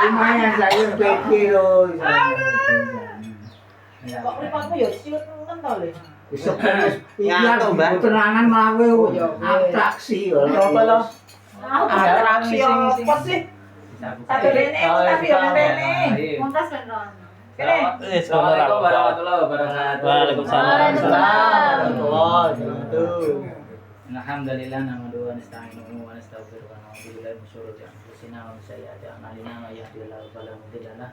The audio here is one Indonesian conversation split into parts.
Lumayan sayur pede loh. Kok mripatmu ya siut nemen to lho. Besok iya terangan mawe atraksi lho. Apa lho? Atraksi apa sih? Satu rene, tapi ya rene. Montas kan Ron. Assalamualaikum warahmatullahi wabarakatuh. Waalaikumsalam. Alhamdulillah nahmaduhu wa nasta'inuhu wa nastaghfiruh wa na'udzu billahi min syururi anfusina wa min sayyiati a'malina may yahdihillahu fala mudilla lahu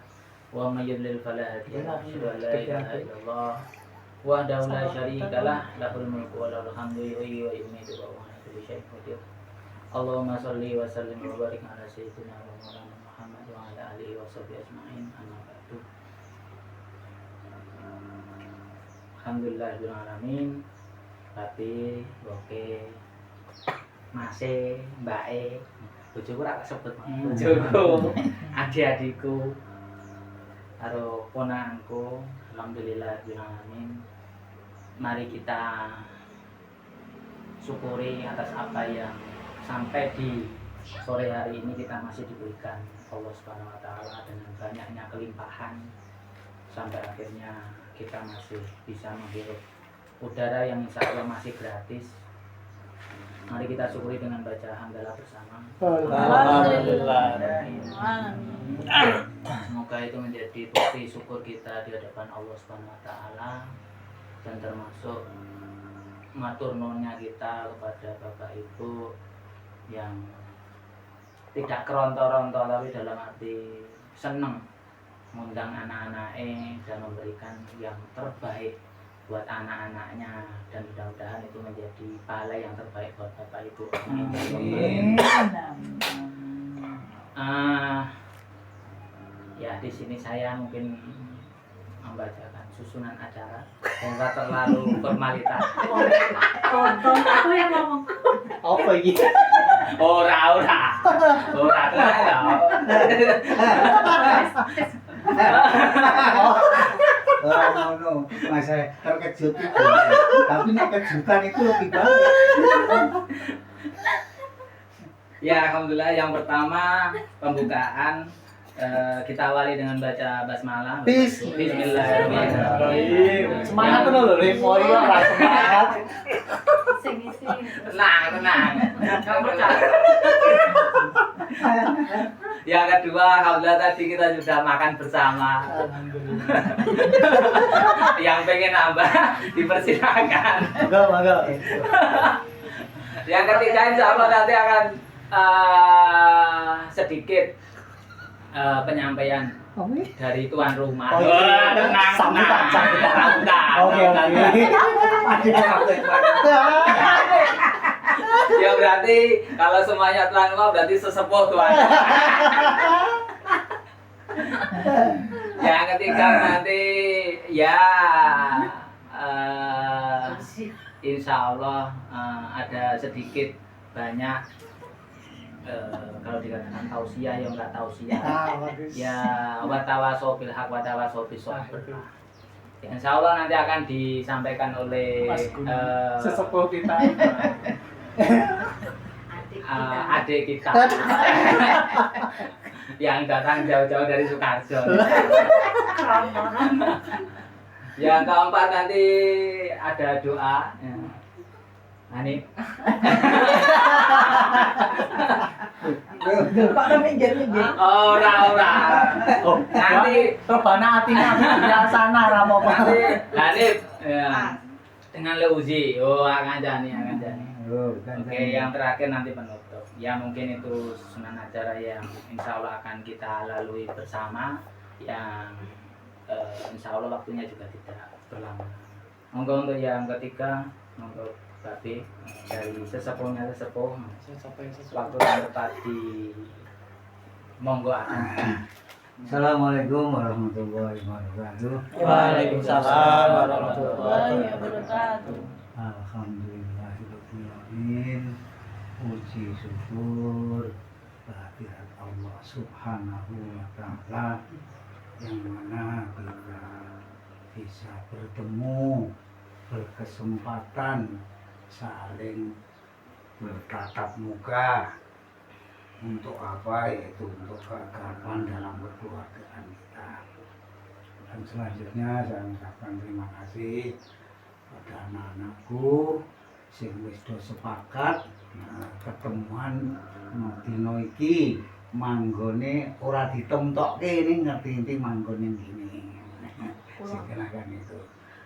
wa may yudlil fala hadiya lahu. Asyhadu an la ilaha illallah wahdahu la syarika lah lahul mulku wa lahul hamdu yuhyi wa yumiitu wa huwa ala kulli syai'in qadir. Allahumma shalli wa sallim wa barik ala sayyidina wa maulana Muhammad wa ala alihi wa sahbihi ajma'in. Amma ba'du. Alhamdulillahirabbil alamin. Tapi oke masih mbake bojoku ora kesebut bojoku adik-adikku karo ponakanku. Alhamdulillahirabbil alamin. Mari kita syukuri atas apa yang sampai di sore hari ini kita masih diberikan Allah Subhanahu wa taala dengan banyaknya kelimpahan sampai akhirnya kita masih bisa menghirup udara yang insya Allah masih gratis. Mari kita syukuri dengan baca hamdalah bersama. Alhamdulillah. Semoga itu menjadi bukti syukur kita di hadapan Allah Subhanahu wa taala dan termasuk matur nuwunnya kita kepada Bapak Ibu yang tidak kerontor-rontor tapi dalam arti seneng mengundang anak-anaknya dan memberikan yang terbaik buat anak-anaknya, dan mudah-mudahan itu menjadi pahala yang terbaik buat Bapak Ibu. Ya di sini saya mungkin membacakan susunan acara dan tak terlalu formalitas. Tonton aku yang ngomong. Apa iki? Ora Ngono, Mas terkejut itu. Tapi nek kejutan itu lebih baik. Ya, alhamdulillah yang pertama pembukaan kita awali dengan baca basmalah. Bismillahirrahmanirrahim. Semangat tuh lho, Revo iki ora semangat. Sing isi. Tenang. Yang kedua, alhamdulillah tadi kita sudah makan bersama. Yang pengen nambah dipersilakan. Enggak. Yang ketiga insya Allah nanti akan sedikit penyampaian dari tuan rumah. Tenang. Sambutan. Oke. Ya berarti kalau semuanya tuan rumah berarti sesepuh tuan. Yang ketiga nanti ya insya Allah ada sedikit banyak kalau dikatakan tausiah ya enggak tausiah. Ya watawasau bil haq watawasau bis sabr. Insya Allah nanti akan disampaikan oleh sesepuh kita. Adik kita yang datang jauh-jauh dari Sukarjo. Yang keempat nanti ada doa. Hanif. Pak minggir. Ora. Nanti rebana atina biasana ra apa-apa. Hanif dengan Leuzi. Akan jani. Oke, yang terakhir nanti penutup. Ya mungkin itu susunan acara yang insya Allah akan kita lalui bersama, yang insya Allah waktunya juga tidak berlama. Monggo untuk yang ketiga, monggo Babe dari sesepuhnya sesepuh. Waktu yang tepat di monggo akan. Assalamualaikum warahmatullahi wabarakatuh. Waalaikumsalam warahmatullahi wabarakatuh. Alhamdulillahirabbil alamin. Puji syukur kehadirat Allah Subhanahu wa taala yang mana kita bisa bertemu, berkesempatan saling bertatap muka untuk apa, yaitu untuk keakraban dalam kekeluargaan kita. Dan selanjutnya saya mengucapkan terima kasih pada anak-anakku sing wis do sepakat ketemuan dina iki manggone ora ditemtokke ning ngerti manggone ngene. Sing kenakan itu.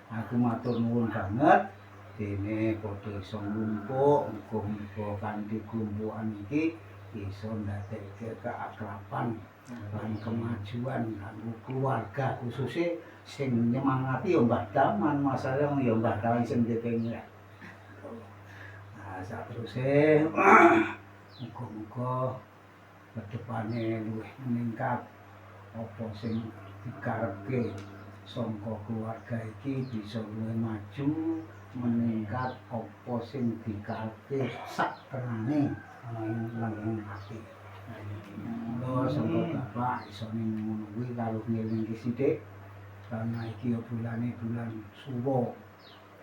Aku matur nuwun banget dene padha iso ngumpul, muga-muga kanthi kumpulan iki iso ndadekke keakraban lan kemajuan kanggo keluarga, khususnya sing nyemangati ya Mbah Daman, masalah ya Mbah Daman sing dipengin. Nah, saterusé muga-muga kedepane luwih meningkat apa sing dikarepke sangka keluarga iki bisa luwih maju, meningkat apa sing dikarepke sak terane nang ati. Mula sangka Bapak iso ngono kuwi karo ngeling sithik karena iki ya bulane bulan Suro.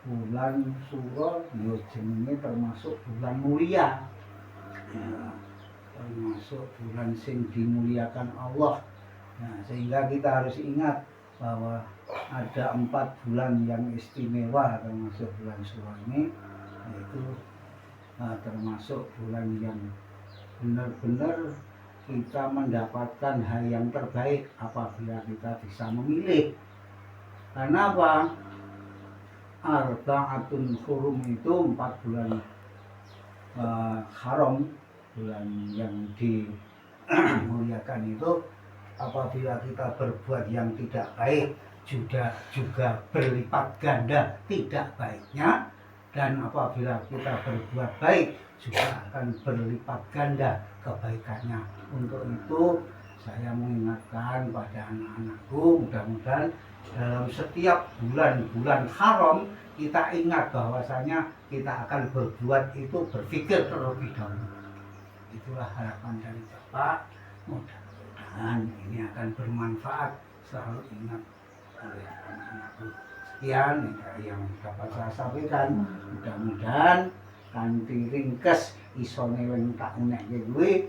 Bulan Suro ya jenenge termasuk bulan mulia. Ya, termasuk bulan sing dimuliakan Allah. Nah, sehingga kita harus ingat bahwa ada 4 bulan yang istimewa termasuk bulan Suro ini, yaitu termasuk bulan yang benar-benar kita mendapatkan hal yang terbaik apabila kita bisa memilih. Karena apa? Arba'atun hurum itu 4 bulan haram, bulan yang dimuliakan itu apabila kita berbuat yang tidak baik juga berlipat ganda tidak baiknya, dan apabila kita berbuat baik juga akan berlipat ganda kebaikannya. Untuk itu saya mengingatkan pada anak-anakku, mudah-mudahan dalam setiap bulan-bulan haram kita ingat bahwasanya kita akan berbuat itu berpikir terlebih dahulu. Itulah harapan dari Bapak. Mudah-mudahan ini akan bermanfaat. Selalu ingat oleh anak-anakku. Sekian yang dapat saya sampaikan. Mudah-mudahan kanthi ringkes iso neleng tak unekke kuwi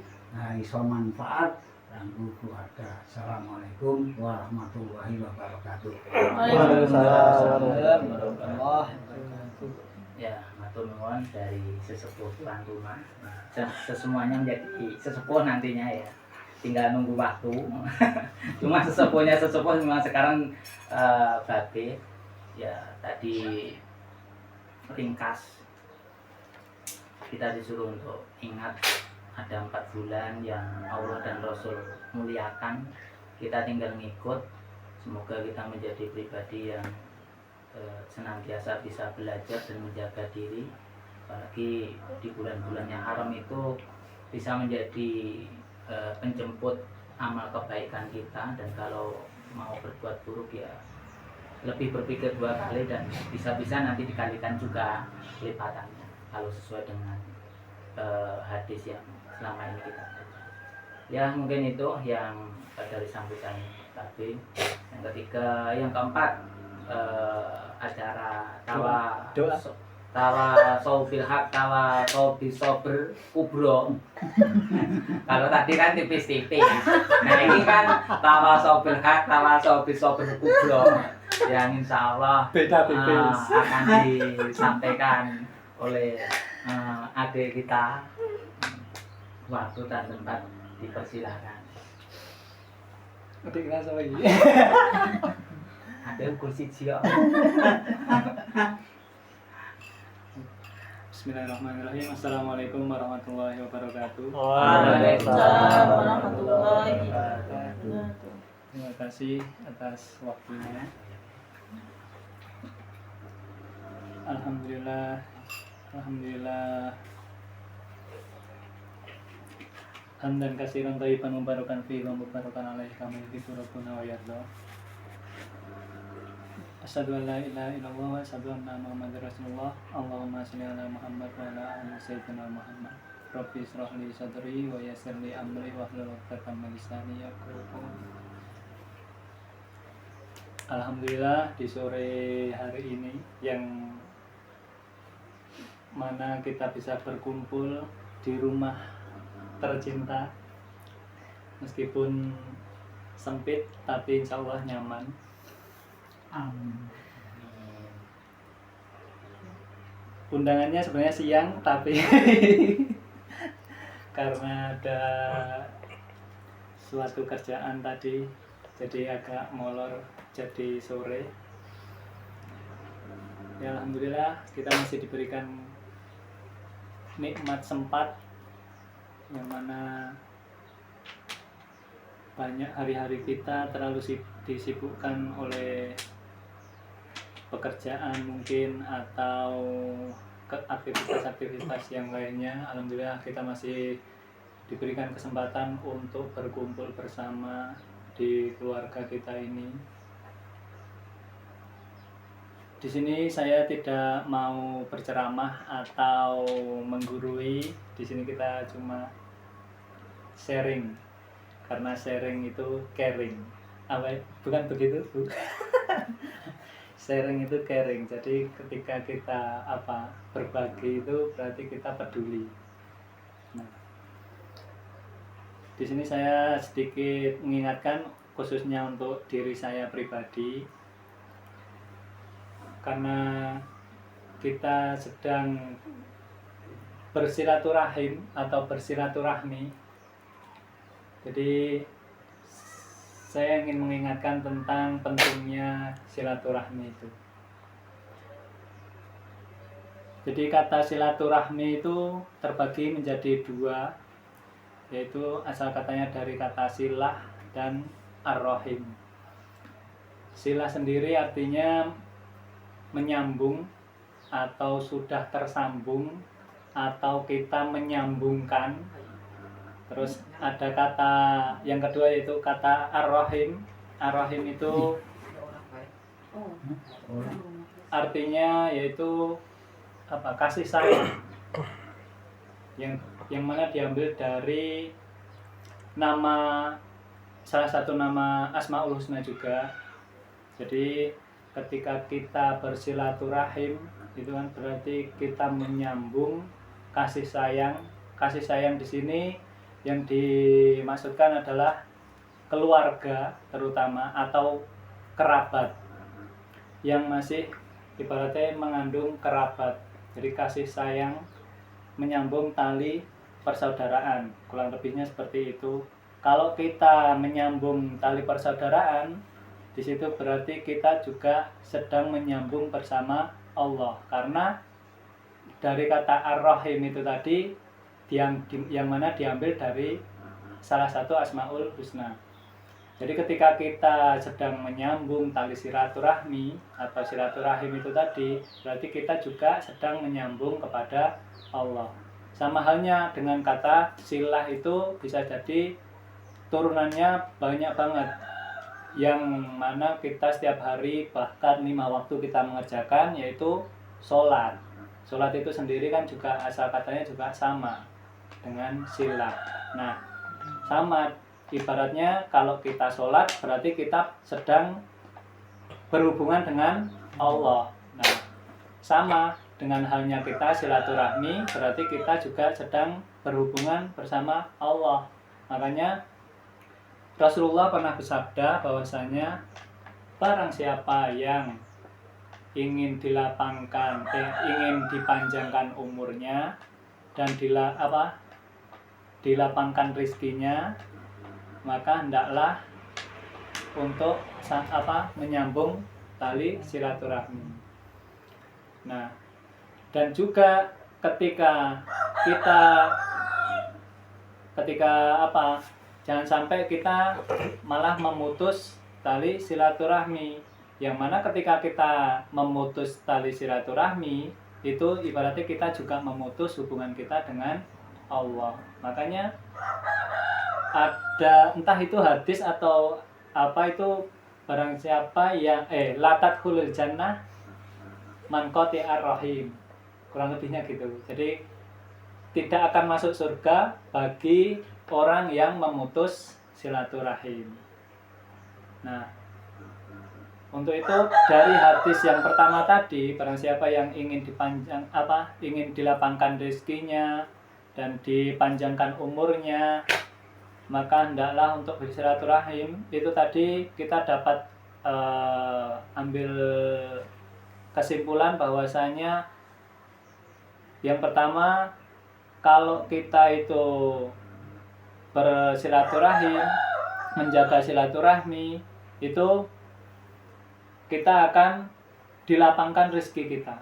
iso manfaat kanggo keluarga. Assalamualaikum warahmatullahi wabarakatuh. Waalaikumsalam warahmatullahi wabarakatuh. Ya, matur nuwun dari sesepuh tuan rumah. Semuanya menjadi sesepuh nantinya ya. Tinggal nunggu waktu. Cuma sesepuhnya memang sekarang Babe ya tadi ringkas kita disuruh untuk ingat ada 4 bulan yang Allah dan Rasul muliakan, kita tinggal ngikut. Semoga kita menjadi pribadi yang senantiasa bisa belajar dan menjaga diri, apalagi di bulan-bulan yang haram itu bisa menjadi penjemput amal kebaikan kita, dan kalau mau berbuat buruk ya lebih berpikir 2 kali dan bisa-bisa nanti dikalikan juga lipatannya kalau sesuai dengan hadis yang selama ini kita baca. Ya mungkin itu yang dari sambutan tadi. Yang ketiga, yang keempat acara tawa sobil hak, tawa sobi sober kubro. Kalau tadi kan tipis-tipis, nah ini kan tawa sobil hak, tawa sobi sober kubro, yang insya Allah beda tipis akan disampaikan oleh adik kita. Waktu dan tempat dipersilahkan. adik rasa lagi Ada kursi jio. Bismillahirrahmanirrahim. Assalamualaikum warahmatullahi wabarakatuh. Waalaikumsalam warahmatullahi wabarakatuh. Terima kasih atas waktunya. Alhamdulillah. Hamdan katsiran thayyiban mubarakan fihi wa mubarakan alaihi kama yuhibbu rabbuna wa yarda. Asyhadu an la ilaha illallah wa asyhadu anna Muhammadar Rasulullah. Allahumma shalli ala Muhammad wa ala ali sayyidina Muhammad. Rabbi ishrah li sadri wa yassir li amri wahlul 'uqdatam min lisani yafqahu qawli. Alhamdulillah di sore hari ini yang mana kita bisa berkumpul di rumah tercinta. Meskipun sempit tapi insya Allah nyaman. Amin. Undangannya sebenarnya siang tapi karena ada suatu kerjaan tadi jadi agak molor jadi sore. Ya alhamdulillah kita masih diberikan nikmat sempat yang mana banyak hari-hari kita terlalu disibukkan oleh pekerjaan mungkin atau aktivitas-aktivitas yang lainnya. Alhamdulillah kita masih diberikan kesempatan untuk berkumpul bersama di keluarga kita ini. Di sini saya tidak mau berceramah atau menggurui. Di sini kita cuma sharing. Karena sharing itu caring. Apa? Bukan begitu, Bu? Sharing itu caring. Jadi ketika kita berbagi itu berarti kita peduli. Nah, di sini saya sedikit mengingatkan khususnya untuk diri saya pribadi. Karena kita sedang bersilaturahim atau bersilaturahmi. Jadi saya ingin mengingatkan tentang pentingnya silaturahmi itu. Jadi kata silaturahmi itu terbagi menjadi dua, yaitu asal katanya dari kata silah dan ar-rahim. Silah sendiri artinya menyambung atau sudah tersambung atau kita menyambungkan. Terus ada kata yang kedua yaitu kata ar-rahim. Ar-rahim itu artinya yaitu kasih sayang. Yang mana diambil dari salah satu nama Asmaul Husna juga. Jadi ketika kita bersilaturahim itu kan berarti kita menyambung kasih sayang. Kasih sayang di sini yang dimaksudkan adalah keluarga terutama atau kerabat yang masih ibaratnya mengandung kerabat. Jadi kasih sayang menyambung tali persaudaraan, kurang lebihnya seperti itu. Kalau kita menyambung tali persaudaraan, di situ berarti kita juga sedang menyambung bersama Allah, karena dari kata ar-rahim itu tadi yang mana diambil dari salah satu Asmaul Husna. Jadi ketika kita sedang menyambung tali silaturahmi atau silaturahim itu tadi, berarti kita juga sedang menyambung kepada Allah. Sama halnya dengan kata silah itu bisa jadi turunannya banyak banget, yang mana kita setiap hari bahkan 5 waktu kita mengerjakan, yaitu sholat. Sholat itu sendiri kan juga asal katanya juga sama dengan silah. Nah, sama ibaratnya kalau kita sholat berarti kita sedang berhubungan dengan Allah. Nah, sama dengan halnya kita silaturahmi berarti kita juga sedang berhubungan bersama Allah. Makanya Rasulullah pernah bersabda bahwasanya barang siapa yang ingin ingin dipanjangkan umurnya dan dilapangkan rezekinya, maka hendaklah untuk menyambung tali silaturahmi. Nah, dan juga ketika jangan sampai kita malah memutus tali silaturahmi, yang mana ketika kita memutus tali silaturahmi itu ibaratnya kita juga memutus hubungan kita dengan Allah. Makanya ada entah itu hadis atau apa itu, barang siapa yang latat khulul jannah man qati'ar rahim, kurang lebihnya gitu. Jadi tidak akan masuk surga bagi orang yang memutus silaturahim. Nah, untuk itu dari hadis yang pertama tadi, barang siapa yang ingin dilapangkan rezekinya dan dipanjangkan umurnya, maka hendaklah untuk bersilaturahim. Itu tadi kita dapat ambil kesimpulan bahwasanya yang pertama, kalau kita itu bersilaturahim, menjaga silaturahmi, itu kita akan dilapangkan rezeki kita,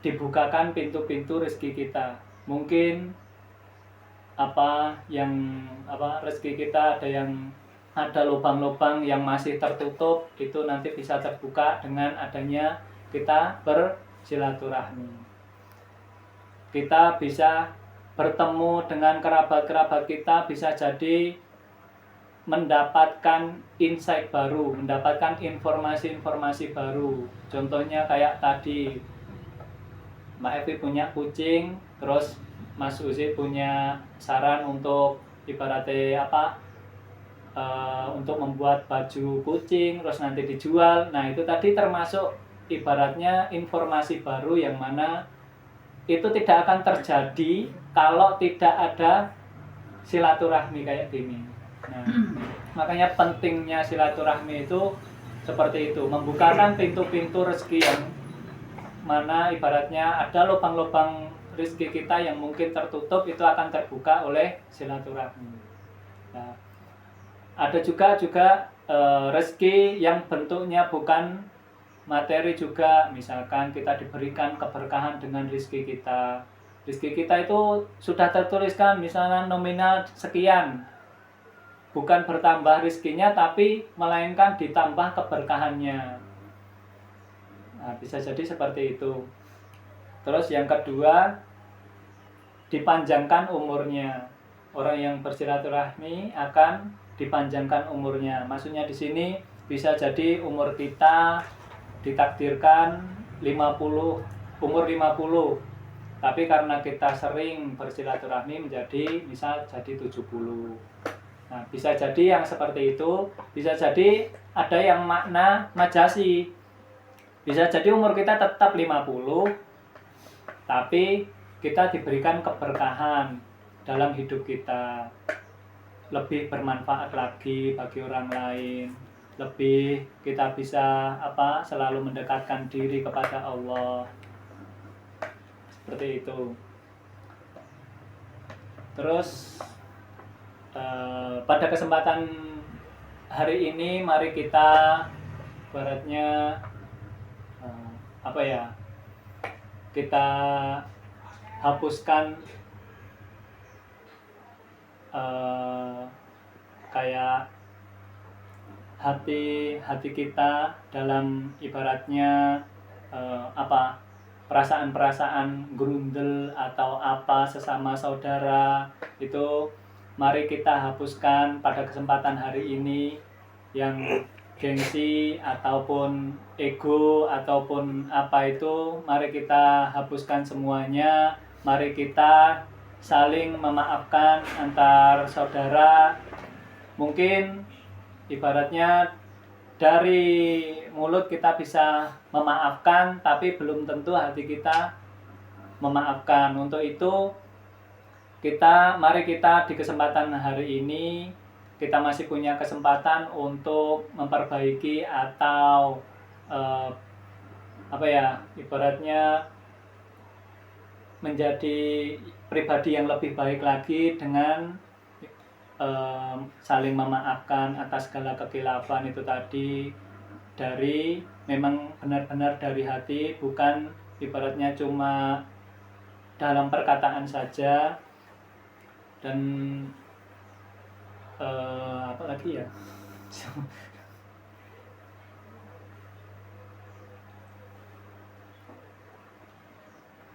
dibukakan pintu-pintu rezeki kita. Mungkin rezeki kita ada lubang-lubang yang masih tertutup, itu nanti bisa terbuka dengan adanya kita bersilaturahmi. Kita bisa bertemu dengan kerabat-kerabat kita, bisa jadi mendapatkan insight baru, mendapatkan informasi-informasi baru. Contohnya kayak tadi Mbak Evi punya kucing, terus Mas Uzi punya saran untuk ibaratnya untuk membuat baju kucing, terus nanti dijual. Nah, itu tadi termasuk ibaratnya informasi baru yang mana itu tidak akan terjadi kalau tidak ada silaturahmi kayak gini. Nah, makanya pentingnya silaturahmi itu seperti itu, membukakan pintu-pintu rezeki yang mana ibaratnya ada lubang-lubang rezeki kita yang mungkin tertutup, itu akan terbuka oleh silaturahmi. Nah, ada juga rezeki yang bentuknya bukan materi juga, misalkan kita diberikan keberkahan dengan rezeki kita. Rezeki kita itu sudah tertuliskan misalnya nominal sekian, bukan bertambah rezekinya tapi melainkan ditambah keberkahannya. Nah, bisa jadi seperti itu. Terus yang kedua, dipanjangkan umurnya. Orang yang bersilaturahmi akan dipanjangkan umurnya. Maksudnya di sini bisa jadi umur kita ditakdirkan umur 50. Tapi karena kita sering bersilaturahmi misal jadi 70. Nah, bisa jadi yang seperti itu, bisa jadi ada yang makna majasi. Bisa jadi umur kita tetap 50, tapi kita diberikan keberkahan dalam hidup kita. Lebih bermanfaat lagi bagi orang lain. Lebih kita bisa selalu mendekatkan diri kepada Allah. Seperti itu. Terus pada kesempatan hari ini mari kita ibaratnya kita hapuskan kayak hati kita dalam ibaratnya perasaan-perasaan grundel atau sesama saudara, itu mari kita hapuskan pada kesempatan hari ini. Yang gengsi ataupun ego ataupun mari kita hapuskan semuanya. Mari kita saling memaafkan antar saudara. Mungkin ibaratnya dari mulut kita bisa memaafkan, tapi belum tentu hati kita memaafkan. Untuk itu mari kita di kesempatan hari ini, kita masih punya kesempatan untuk memperbaiki atau ibaratnya menjadi pribadi yang lebih baik lagi dengan saling memaafkan atas segala kekhilafan itu tadi, dari memang benar-benar dari hati, bukan ibaratnya cuma dalam perkataan saja. Dan apa lagi ya?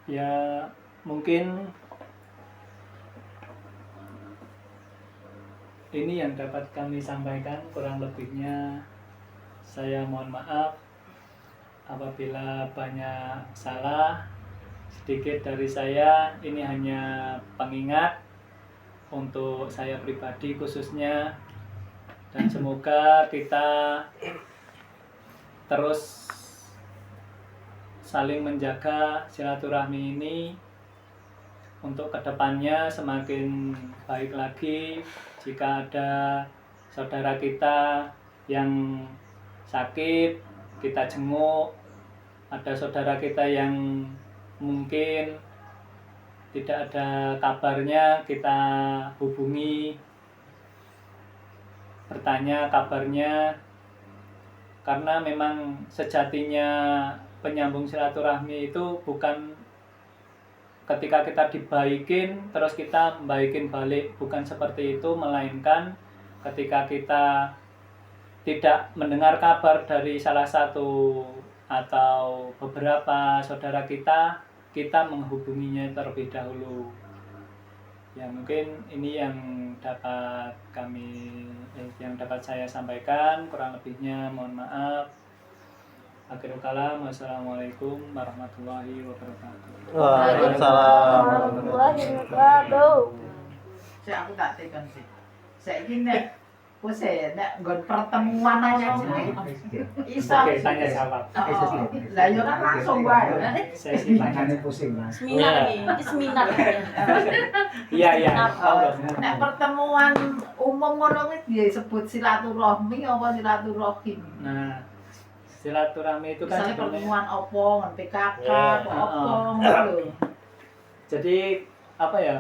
Ya mungkin ini yang dapat kami sampaikan, kurang lebihnya saya mohon maaf apabila banyak salah. Sedikit dari saya, ini hanya pengingat untuk saya pribadi khususnya, dan semoga kita terus saling menjaga silaturahmi ini untuk kedepannya semakin baik lagi. Jika ada saudara kita yang sakit, kita jenguk. Ada saudara kita yang mungkin tidak ada kabarnya, kita hubungi, bertanya kabarnya. Karena memang sejatinya penyambung silaturahmi itu bukan ketika kita dibaikin terus kita membaikin balik, bukan seperti itu, melainkan ketika kita tidak mendengar kabar dari salah satu atau beberapa saudara kita, kita menghubunginya terlebih dahulu. Ya mungkin ini yang dapat saya sampaikan, kurang lebihnya mohon maaf. Akhirul kalam, wassalamualaikum warahmatullahi wabarakatuh. Waalaikumsalam warahmatullahi wabarakatuh. Saya aku tak tekan sih. Saya ini nek nggon pertemuan aja jenenge. Iso. Oke, tanya jawab. Lah yo kan langsung wae. Sesi tanya. Makanya pusing mas. Seminar ini seminar. Iya, iya. Nek pertemuan umum ngono kuwi disebut silaturahmi apa silaturahim? Nah, silaturahmi itu kan Misalnya sebenarnya, pertemuan opo, ngon PKK, opo ngono. jadi apa ya?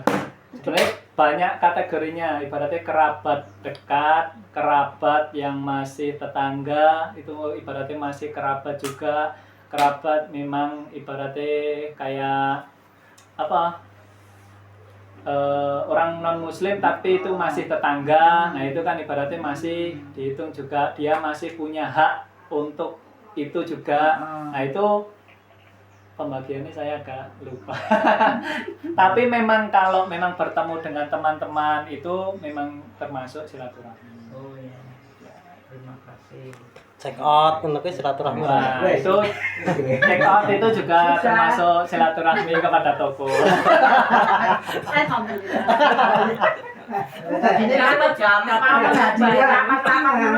Sebenarnya banyak kategorinya, ibaratnya kerabat dekat, kerabat yang masih tetangga, itu ibaratnya masih kerabat juga. Kerabat memang ibaratnya kayak apa? Orang non muslim tapi itu masih tetangga. Nah, itu kan ibaratnya masih dihitung juga, dia masih punya hak untuk itu juga. Nah, itu pembagiannya saya agak lupa. Tapi memang kalau memang bertemu dengan teman-teman itu memang termasuk silaturahmi. Oh iya. Terima kasih. Check out untuk silaturahmi. Nah, itu check out itu juga termasuk silaturahmi kepada toko. Ini kan rapat-rapat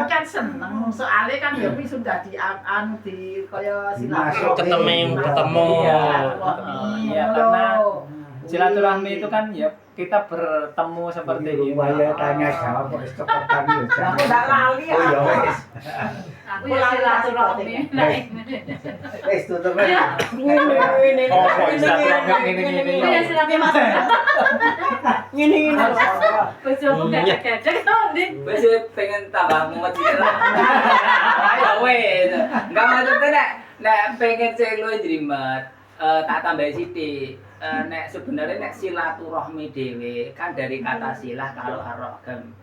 kan seneng. Soalnya kan ya sudah di kaya silaturahmi. Ketemu. Iya, karena silaturahmi itu kan ya kita bertemu seperti ini. Saya tanya jawab kok cepetan yo. Aku ndak lali ya. Oh ya wes. Aku ya silaturahmi. Wes tutup aja. Ngene. Oh, kok silaturahmi ini. Iya silaturahmi Mas. Ngene. Bojoku gak-gak kok ndi. Wes pengen tambah mumet sih lah. Ya wes. Enggak maksudnya nek pengen cek lu jrimet tak tambahi sithik. Nek sebenarnya nek silaturahmi dhewe kan dari kata silah kalau ar-rahim.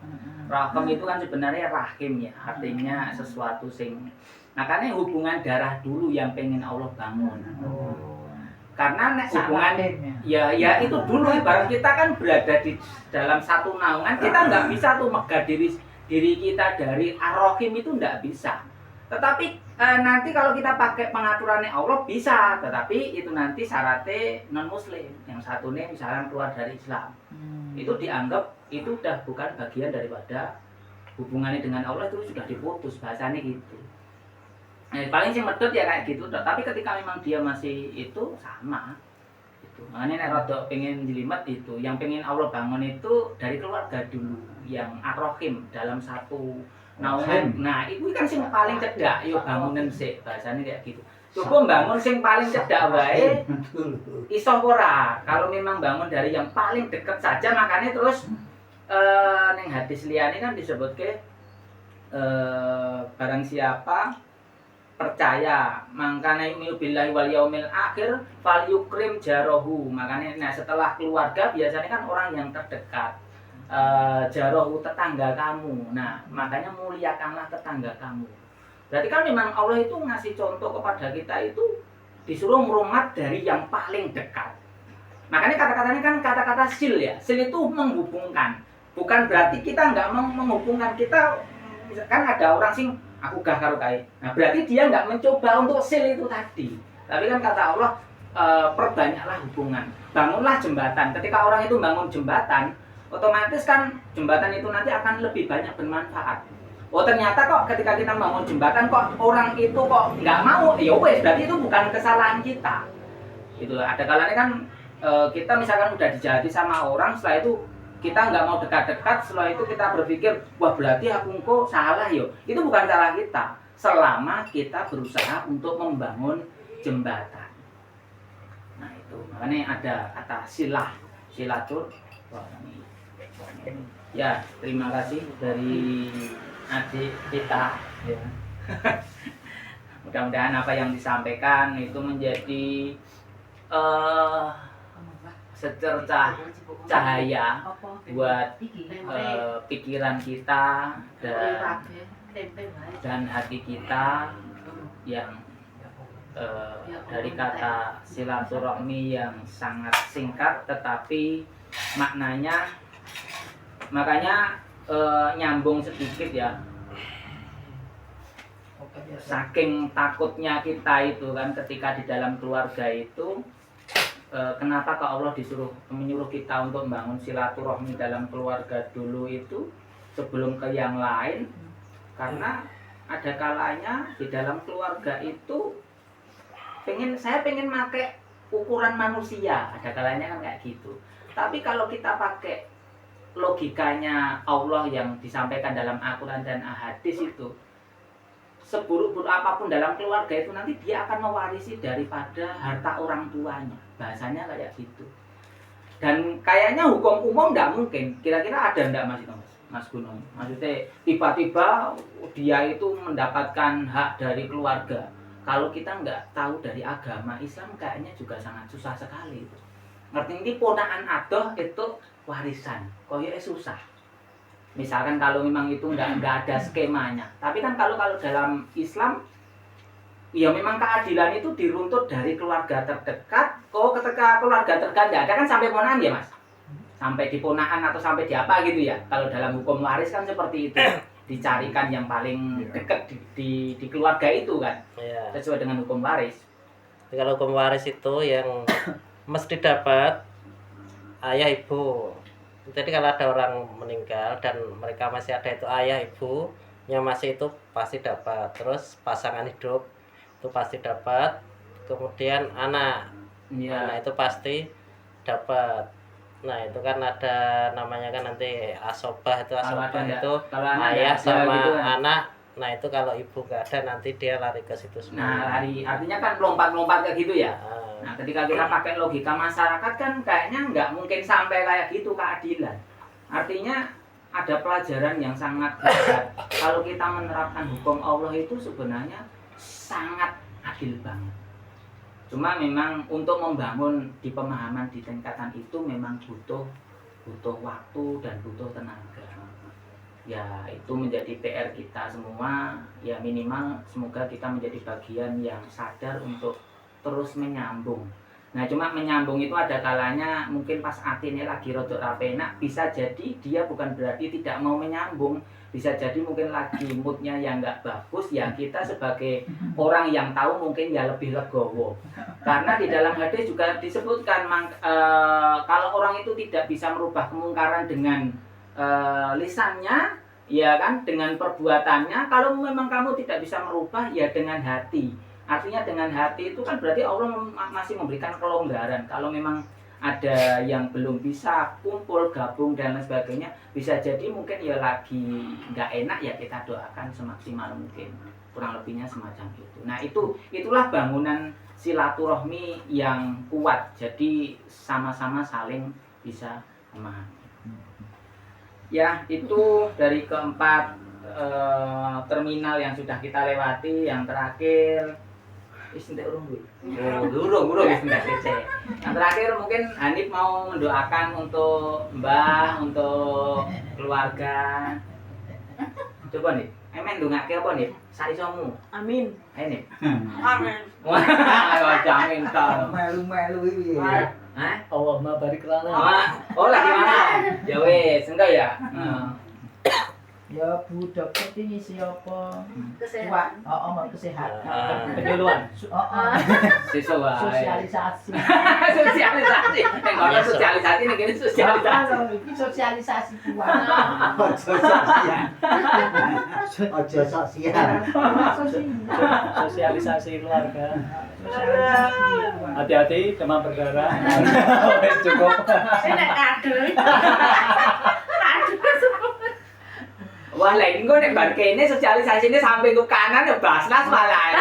Rahim itu kan sebenarnya rahim ya, artinya sesuatu sing makanya hubungan darah dulu yang pengen Allah bangun. Karena nek hubungan ya itu dulu ibarat kita kan berada di dalam satu naungan, kita nggak bisa tuh megah diri kita dari ar-rahim itu nggak bisa. Tetapi nanti kalau kita pakai pengaturannya Allah bisa, tetapi itu nanti syaratnya non muslim, yang satunya misalnya keluar dari Islam, itu dianggap itu udah bukan bagian daripada hubungannya dengan Allah, itu sudah diputus, bahasanya gitu. Paling sih medut ya kayak gitu, tapi ketika memang dia masih itu sama, itu makanya nek rodok pengen jelimet itu, yang pengen Allah bangun itu dari keluarga dulu, yang ar-rahim dalam satu naungan. Nah, itu kan sing paling cedhak yo bangunan sik, bahasane kayak gitu. Coba bangun sing paling cedhak wae iso ora. Kalau memang bangun dari yang paling dekat saja, makanya terus ning hadis liyane kan disebutke barang siapa percaya mangkana yu'minu billahi wal yaumil akhir falyukrim jarahu. Makanya nah setelah keluarga biasanya kan orang yang terdekat. Jarohu tetangga kamu. Nah, makanya muliakanlah tetangga kamu. Berarti kan memang Allah itu ngasih contoh kepada kita itu disuruh merahmat dari yang paling dekat. Makanya kata-katanya kan kata-kata sil ya. Sil itu menghubungkan. Bukan berarti kita nggak menghubungkan. Kita kan ada orang sing aku gak karo kae. Nah, berarti dia nggak mencoba untuk sil itu tadi. Tapi kan kata Allah perbanyaklah hubungan. Bangunlah jembatan. Ketika orang itu bangun jembatan, otomatis kan jembatan itu nanti akan lebih banyak bermanfaat. Oh ternyata kok ketika kita bangun jembatan kok orang itu kok nggak mau, ya wes berarti itu bukan kesalahan kita. Itu ada kalanya kan kita misalkan udah dijahati sama orang, setelah itu kita nggak mau dekat-dekat, setelah itu kita berpikir, wah berarti aku kok salah yo. Itu bukan salah kita, selama kita berusaha untuk membangun jembatan. Nah itu, makanya ada kata silaturahmi. Ya, terima kasih dari adik kita. Ya. Mudah-mudahan apa yang disampaikan itu menjadi secercah cahaya buat pikiran kita dan hati kita yang dari kata silaturahmi yang sangat singkat tetapi maknanya nyambung sedikit ya. Saking takutnya kita itu kan ketika di dalam keluarga itu kenapa kok Allah menyuruh kita untuk membangun silaturahmi dalam keluarga dulu itu sebelum ke yang lain, karena ada kalanya di dalam keluarga itu saya pengen pakai ukuran manusia, ada kalanya kan kayak gitu. Tapi kalau kita pakai logikanya Allah yang disampaikan dalam Al-Quran dan Ahadis itu, seburuk-buruk apapun dalam keluarga itu nanti dia akan mewarisi daripada harta orang tuanya, bahasanya kayak gitu. Dan kayaknya hukum umum nggak mungkin, kira-kira ada nggak Mas Gunung? Maksudnya tiba-tiba dia itu mendapatkan hak dari keluarga. Kalau kita nggak tahu dari agama Islam kayaknya juga sangat susah sekali. Ngerti ini ponakan adoh itu warisan, koyoknya susah. Misalkan kalau memang itu nggak ada skemanya. Tapi kan kalau dalam Islam, ya memang keadilan itu diruntut dari keluarga terdekat. Ketika keluarga terdekat nggak ada kan sampai ponakan ya Mas? Sampai di ponakan atau sampai di apa gitu ya. Kalau dalam hukum waris kan seperti itu. Dicarikan yang paling dekat di keluarga itu kan. Sesuai dengan hukum waris. Kalau hukum waris itu yang mesti dapat ayah ibu. Jadi kalau ada orang meninggal dan mereka masih ada itu ayah ibu yang masih itu pasti dapat. Terus pasangan hidup itu pasti dapat. Kemudian anak itu pasti dapat. Nah itu kan ada namanya kan nanti asobah itu itu ayah sama gitu kan. Anak. Nah itu kalau ibu nggak ada nanti dia lari ke situ semua. Nah artinya kan lompat-lompat kayak gitu ya. Nah ketika kita pakai logika masyarakat kan kayaknya nggak mungkin sampai kayak gitu keadilan. Artinya ada pelajaran yang sangat hebat. Kalau kita menerapkan hukum Allah itu sebenarnya sangat adil banget. Cuma memang untuk membangun di pemahaman di tingkatan itu memang butuh waktu dan butuh tenaga. Ya itu menjadi PR kita semua. Ya minimal semoga kita menjadi bagian yang sadar untuk terus menyambung. Nah cuma menyambung itu ada kalanya mungkin pas hatinya lagi rodok rapenak, bisa jadi dia bukan berarti tidak mau menyambung, bisa jadi mungkin lagi moodnya yang nggak bagus, ya kita sebagai orang yang tahu mungkin ya lebih legowo. Karena di dalam hadis juga disebutkan kalau orang itu tidak bisa merubah kemungkaran dengan lisannya, ya kan, dengan perbuatannya. Kalau memang kamu tidak bisa merubah, ya dengan hati. Artinya dengan hati itu kan berarti Allah masih memberikan kelonggaran. Kalau memang ada yang belum bisa kumpul, gabung dan lain sebagainya, bisa jadi mungkin ya lagi nggak enak, ya kita doakan semaksimal mungkin. Kurang lebihnya semacam itu. Nah itulah bangunan silaturahmi yang kuat. Jadi sama-sama saling bisa memahami. Ya itu dari keempat terminal yang sudah kita lewati. Yang terakhir Durung Yang terakhir mungkin Hanif mau mendoakan untuk Mbah, untuk keluarga. Coba nih, emen ndongake apa nih? Saisomu. Amin. Ayo nih. Amin. Wah, jamin kan. Melu-melu iki. Hah? Allahumma barik lana. Oh, lagi mana? Ya wes, enggak ya? Ya Bu Dokter ini siapa? Kesehatan. Mau kesehatan. Penyuluhan. Siswa. Sosialisasi. Sosialisasi. Enggak sosialisasi nih, gini sosialisasi. Ini sosialisasi kuat. Ojo sosial. Sosialisasi keluarga. Hati-hati demam berdarah. Wes cukup. Nek kadul. Wah, lah ini kok nek bar kene sosialisasine sampai ke kanan ya Basnas malah.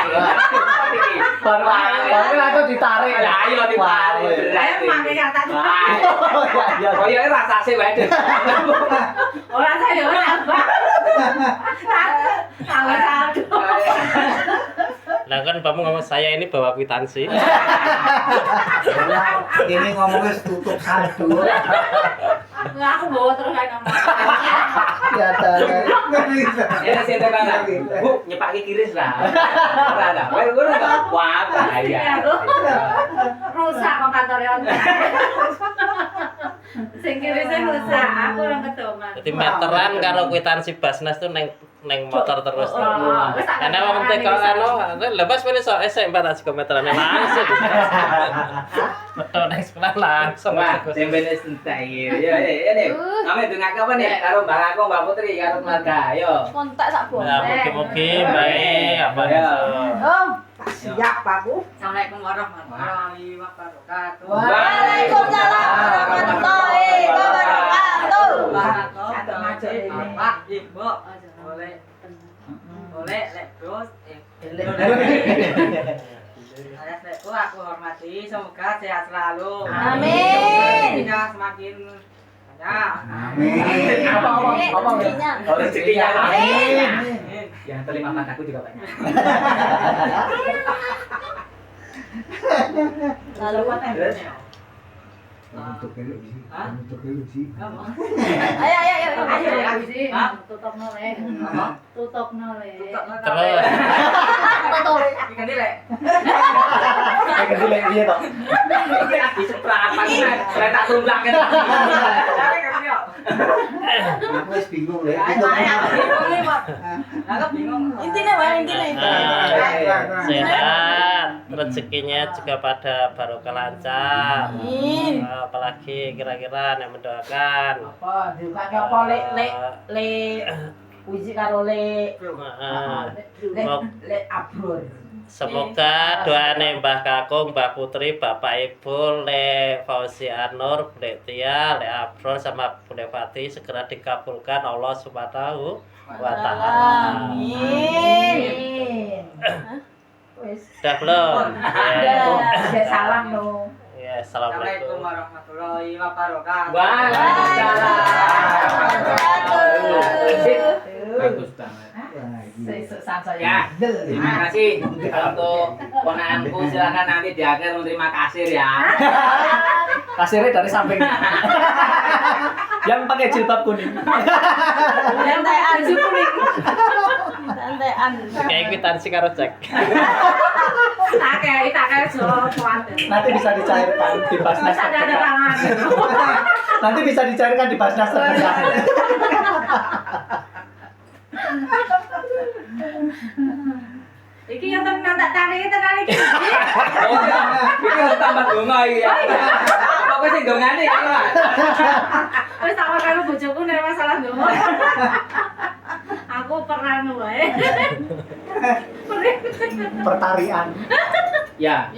Baru aku ditarik. Lah ayo ditarik. Ayo mangke kata. Ya, Koyoke rasase wae. Ora saya ora apa. Salah satu. Nah kan Bapak ngomong saya ini bawa kwitansi. Ini ngomongnya tutup saldo. Aku bawa terus kayak ngomong. Ya ta. Ya sing tenan. Bu, nyepake kiris lah. Ora lah. Kowe ngono enggak kuat bahaya. Rusak kok kantornya. Sing kirisnya rusak, aku orang kedoman. Jadi meteran karo kwitansi Basnas tuh neng motor terus. Karena wong teko lepas pilih so SMP tak meteran langsung. Betul neng sekolah langsung. Wah, temben wis entek iki. Ya deh. Ame dongake apa nih karo Mbak Kakung, Mbak Putri karo keluarga. Ayo. Kontak sak bos. Ya mugi-mugi baik apa Ya. Oh, Siap aku. Assalamualaikum warahmatullahi wabarakatuh. Waalaikumsalam warahmatullahi wabarakatuh. Satu maju ini. Bapak, Ibu, boleh lek bros. Ayahku aku hormati, semoga sehat selalu. Amin. Rezekinya semakin banyak. Amin. Apa Rezekinya. Amin. Yang terima mataku juga banyak. Lalu Terus? Untuk elok sih. Untuk elok sih. Ayo. Tutup nole. Tutup nole. terus. Ikan dilek. Kayak gede piye to? Diseprapan saya tak tumplak kan. Aku wis bingung lho. Sehat, rezekinya juga pada barokah lancar. Apalagi kira-kira yang mendoakan. Apa dibukake apa le uji karo le abrur. Semoga doane Mbah Kakung, Mbah Putri, Bapak Ibu, Le Fauzi Anur, Bule Tia, Le Abrol sama Bule Fati segera dikabulkan Allah Subhanahu wa taala. Amin. Wis. Sudah belum? Udah salam dong. Ya, Assalamualaikum assalamualaikum. warahmatullahi wabarakatuh. Waalaikumsalam. Bagus banget. Sesuk saya. Ya, terima kasih untuk ponakanku. Silakan nanti di akhir menerima kasir ya. Kasirnya dari samping. Yang pakai jilbab kuning. Santean kuning. Santean. Kayak kwitansi karo cek. Tak kayak jawab kuat. Nanti bisa dicairkan di Basnas Ada terdekat. tangan. Nanti bisa dicairkan di Basnas terdekat. Iki yang tenan tak tarik tenan iki. Oh iya, ini harus tambah donga iki ya. Apa sih dongane ya, Pak? Wis sama karo bojoku nek masalah ndonga. Aku peran wae. Pertarian. Ya,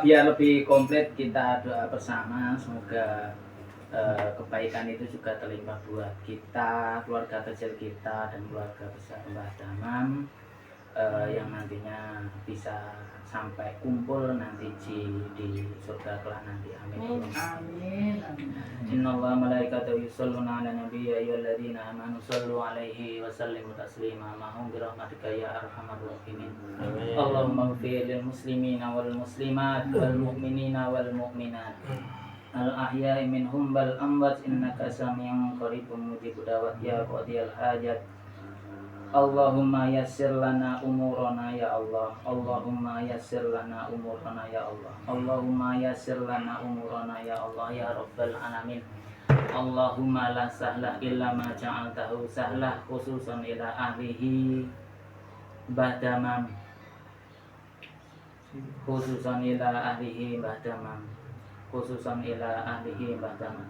biar lebih komplit kita doa bersama. Semoga kebaikan itu juga terlimpah buat kita, keluarga kecil kita, dan keluarga besar Mbah Damam. Yang nantinya bisa sampai kumpul nanti di surga kelak nanti. Amin. Amin. Innallaha malaikatahu yusholluna 'alan nabi ya ayyuhalladzina amanu shallu 'alaihi wa sallimu taslima ma'hum bi rahmatika ya arhamar rahimin. Allahumma ighfir lil muslimina wal muslimat wal mu'minina wal mu'minat. Al ahya'i minhum bal amwat innaka sami'un qaribun mujibud da'wat ya qadiyal hajat. Allahumma yassir lana umurana ya Allah. Allahumma yassir lana umurana ya Allah. Allahumma yassir lana umurana ya Allah ya rabbal alamin. Allahumma la sahla illa ma ja'altahu sahlah khususan ila ahlihi Damam. Khususan ila ahlihi Damam. Khususan ila ahlihi Damam.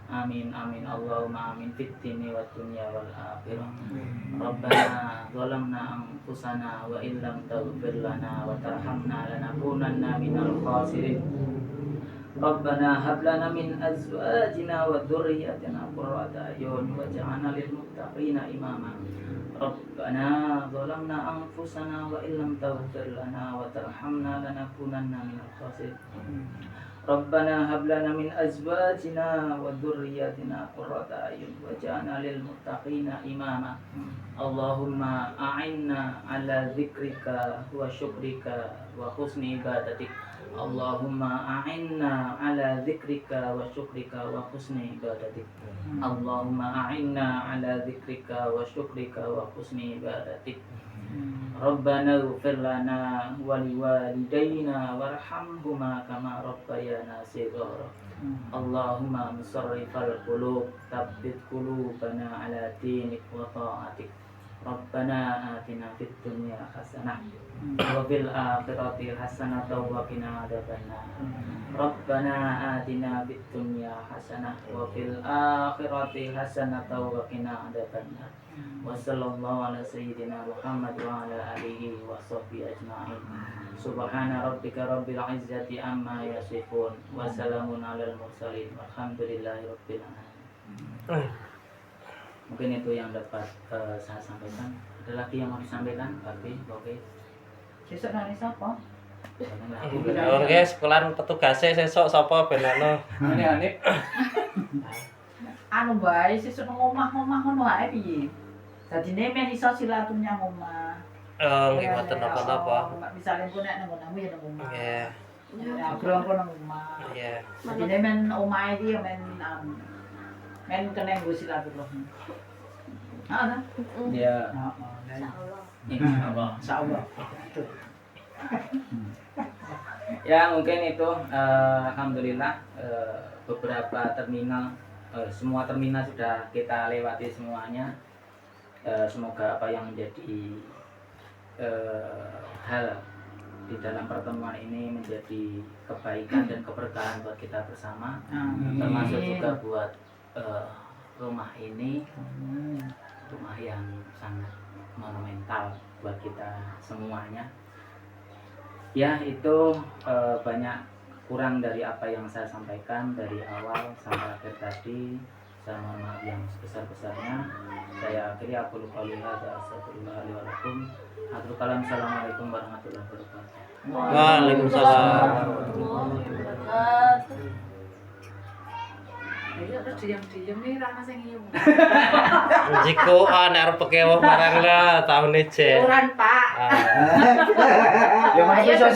Amin amin Allahumma amin fid dini wad dunya wal akhirah. Rabbana zalamna anfusana wa illam taghfir lana wa tarhamna lanakunanna minal khasirin. Rabbana hab lana min azwajina wa dhurriyyatina qurrata a'yun waj'alna lil muttaqina imama. Rabbana zalamna anfusana wa illam taghfir lana wa tarhamna lanakunanna minal khasirin. Rabbana hab lana min azwajina wa dhurriyyatina qurrata a'yun waj'alna lil muttaqina imama. Allahumma a'inna ala dzikrika wa syukrika wa husni ibadatik. Allahumma a'inna ala dzikrika wa syukrika wa husni ibadatik. Allahumma a'inna ala dzikrika wa syukrika wa husni ibadatik. Rabbana ighfir lana wa liwalidayna warhamhuma kama rabbayana shighara. Allahumma musarrifal qulub tsabbit qulubana ala dinik wa ta'atik. Rabbana atina fid dunya hasanah wa fil akhirati hasanah wa qina adzabannar. Rabbana atina fid dunya hasanah wa fil akhirati hasanah wa qina adzabannar. Wa sallallahu ala sayyidina Muhammad wa ala alihi wa sahbihi ajma'in. Subhana rabbika rabbil izzati amma yasifun wa salamun alal mursalin walhamdulillahi rabbil alamin. Mungkin itu yang dapat saya sampaikan. Ada lagi yang mau disampaikan? Oke. Sesuk nang sapa? Oke, sekolahan petugasnya sesuk sapa ben anu. Aneh-aneh. Anu bae sesuk nang omah-omah ngono ae piye? Dadine men iso silaturahmi nang omah. Oh, nggih mboten napa-napa. Misalnya pun nek nang omamu ya nang omah. Nggih. Ya obrolan pun nang omah. Iya. Dadine men omah iki ya men kena nggo silaturahmi. Ada. Ya, Heeh. insyaallah. Insyaallah. Ya mungkin itu alhamdulillah beberapa terminal semua terminal sudah kita lewati semuanya. Semoga apa yang menjadi hal di dalam pertemuan ini menjadi kebaikan dan keberkahan buat kita bersama, termasuk juga buat rumah ini, rumah yang sangat monumental buat kita semuanya. Ya itu banyak kurang dari apa yang saya sampaikan dari awal sampai akhir tadi. Saya mohon maaf yang sebesar-besarnya. Saya akhiri aku lupa lihat astagfirullah li wa lakum. Akhirul kalam. Assalamualaikum warahmatullahi wabarakatuh. Waalaikumsalam. Ya terus diam-diam nih rana sing ngiyum. Jiko nek arep pekewo barang lah taune je. Orang Pak. Ah. Ya mana bisa